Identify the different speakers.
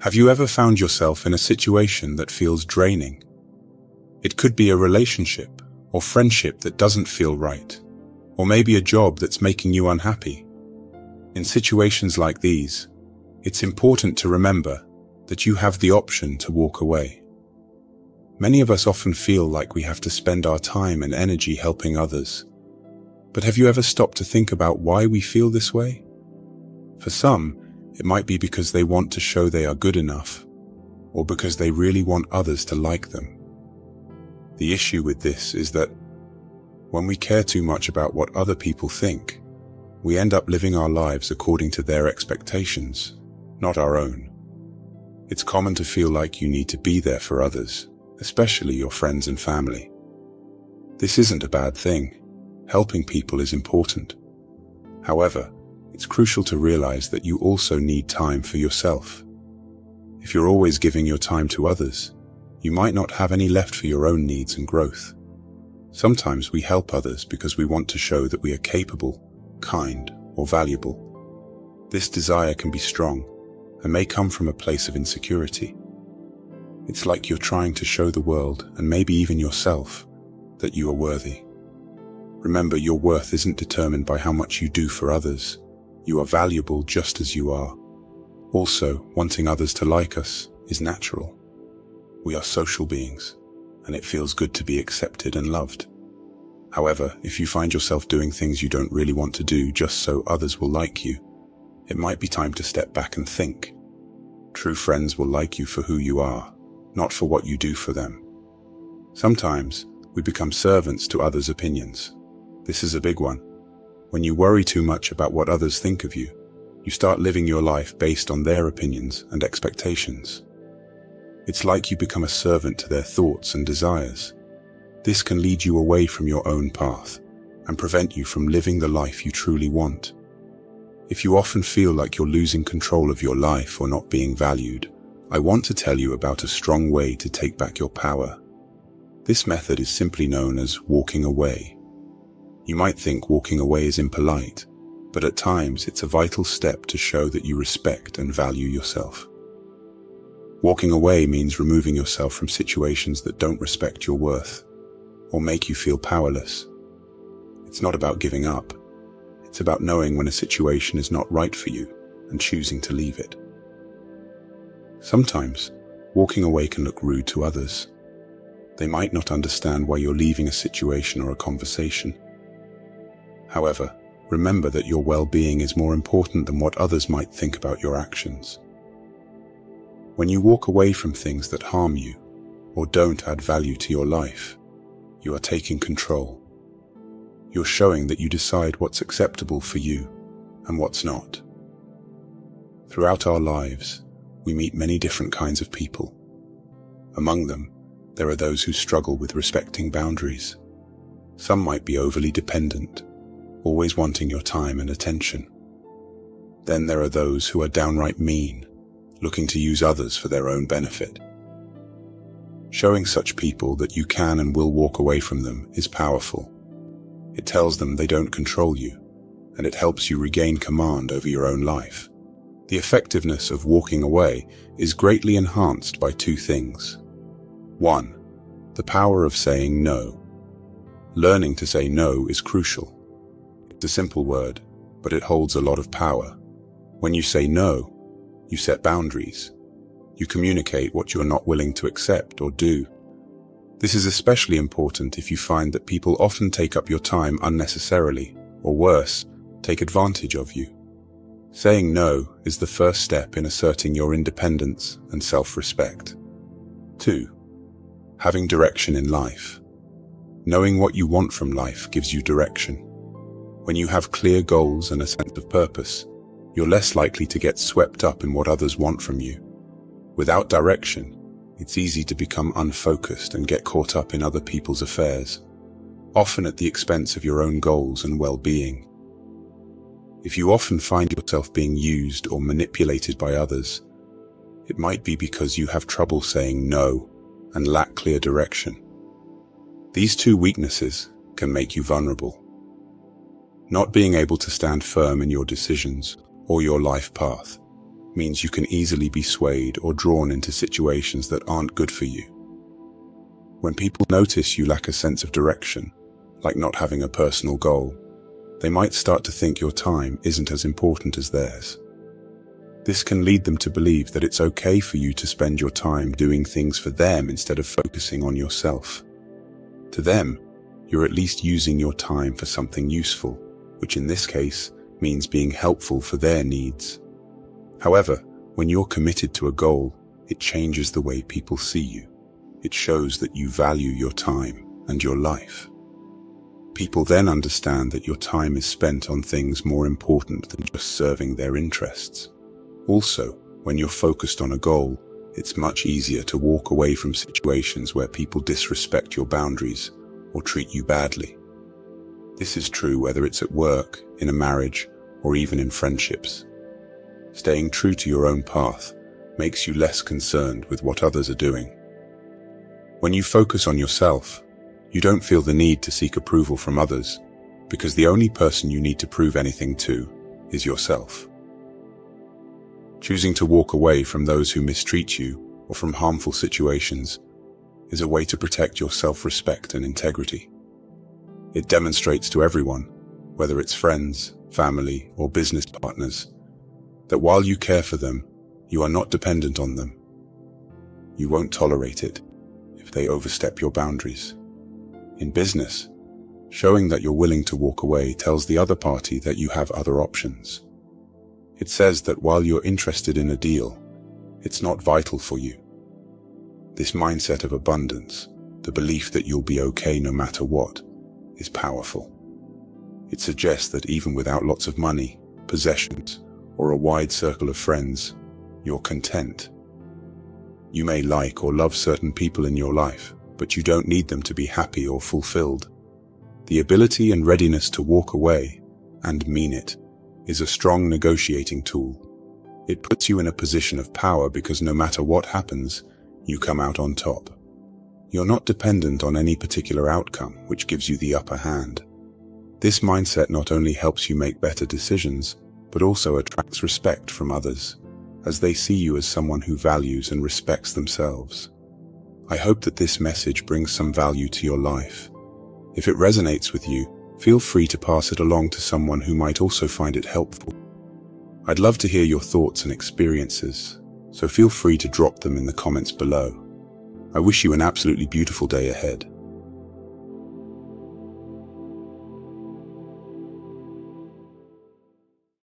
Speaker 1: Have you ever found yourself in a situation that feels draining? It could be a relationship or friendship that doesn't feel right, or maybe a job that's making you unhappy. In situations like these, it's important to remember that you have the option to walk away. Many of us often feel like we have to spend our time and energy helping others. But have you ever stopped to think about why we feel this way? For some, it might be because they want to show they are good enough, or because they really want others to like them. The issue with this is that when we care too much about what other people think, we end up living our lives according to their expectations, not our own. It's common to feel like you need to be there for others, especially your friends and family. This isn't a bad thing. Helping people is important. However, it's crucial to realize that you also need time for yourself. If you're always giving your time to others, you might not have any left for your own needs and growth. Sometimes we help others because we want to show that we are capable, kind, or valuable. This desire can be strong and may come from a place of insecurity. It's like you're trying to show the world, and maybe even yourself, that you are worthy. Remember, your worth isn't determined by how much you do for others. You are valuable just as you are. Also, wanting others to like us is natural. We are social beings, and it feels good to be accepted and loved. However, if you find yourself doing things you don't really want to do just so others will like you, it might be time to step back and think. True friends will like you for who you are, not for what you do for them. Sometimes, we become servants to others' opinions. This is a big one. When you worry too much about what others think of you, you start living your life based on their opinions and expectations. It's like you become a servant to their thoughts and desires. This can lead you away from your own path and prevent you from living the life you truly want. If you often feel like you're losing control of your life or not being valued, I want to tell you about a strong way to take back your power. This method is simply known as walking away. You might think walking away is impolite, but at times it's a vital step to show that you respect and value yourself. Walking away means removing yourself from situations that don't respect your worth or make you feel powerless. It's not about giving up. It's about knowing when a situation is not right for you and choosing to leave it. Sometimes, walking away can look rude to others. They might not understand why you're leaving a situation or a conversation. However, remember that your well-being is more important than what others might think about your actions. When you walk away from things that harm you or don't add value to your life, you are taking control. You're showing that you decide what's acceptable for you and what's not. Throughout our lives, we meet many different kinds of people. Among them, there are those who struggle with respecting boundaries. Some might be overly dependent, always wanting your time and attention. Then there are those who are downright mean, looking to use others for their own benefit. Showing such people that you can and will walk away from them is powerful. It tells them they don't control you, and it helps you regain command over your own life. The effectiveness of walking away is greatly enhanced by two things. 1. The power of saying no. Learning to say no is crucial. It's a simple word, but it holds a lot of power. When you say no, you set boundaries. You communicate what you are not willing to accept or do. This is especially important if you find that people often take up your time unnecessarily, or worse, take advantage of you. Saying no is the first step in asserting your independence and self-respect. 2. Having direction in life. Knowing what you want from life gives you direction. When you have clear goals and a sense of purpose, you're less likely to get swept up in what others want from you. Without direction, it's easy to become unfocused and get caught up in other people's affairs, often at the expense of your own goals and well-being. If you often find yourself being used or manipulated by others, it might be because you have trouble saying no and lack clear direction. These two weaknesses can make you vulnerable. Not being able to stand firm in your decisions or your life path means you can easily be swayed or drawn into situations that aren't good for you. When people notice you lack a sense of direction, like not having a personal goal, they might start to think your time isn't as important as theirs. This can lead them to believe that it's okay for you to spend your time doing things for them instead of focusing on yourself. To them, you're at least using your time for something useful, which in this case means being helpful for their needs. However, when you're committed to a goal, it changes the way people see you. It shows that you value your time and your life. People then understand that your time is spent on things more important than just serving their interests. Also, when you're focused on a goal, it's much easier to walk away from situations where people disrespect your boundaries or treat you badly. This is true whether it's at work, in a marriage, or even in friendships. Staying true to your own path makes you less concerned with what others are doing. When you focus on yourself, you don't feel the need to seek approval from others, because the only person you need to prove anything to is yourself. Choosing to walk away from those who mistreat you or from harmful situations is a way to protect your self-respect and integrity. It demonstrates to everyone, whether it's friends, family, or business partners, that while you care for them, you are not dependent on them. You won't tolerate it if they overstep your boundaries. In business, showing that you're willing to walk away tells the other party that you have other options. It says that while you're interested in a deal, it's not vital for you. This mindset of abundance, the belief that you'll be okay no matter what, is powerful. It suggests that even without lots of money, possessions, or a wide circle of friends, you're content. You may like or love certain people in your life, but you don't need them to be happy or fulfilled. The ability and readiness to walk away, and mean it, is a strong negotiating tool. It puts you in a position of power because no matter what happens, you come out on top. You're not dependent on any particular outcome, which gives you the upper hand. This mindset not only helps you make better decisions, but also attracts respect from others, as they see you as someone who values and respects themselves. I hope that this message brings some value to your life. If it resonates with you, feel free to pass it along to someone who might also find it helpful. I'd love to hear your thoughts and experiences, so feel free to drop them in the comments below. I wish you an absolutely beautiful day ahead.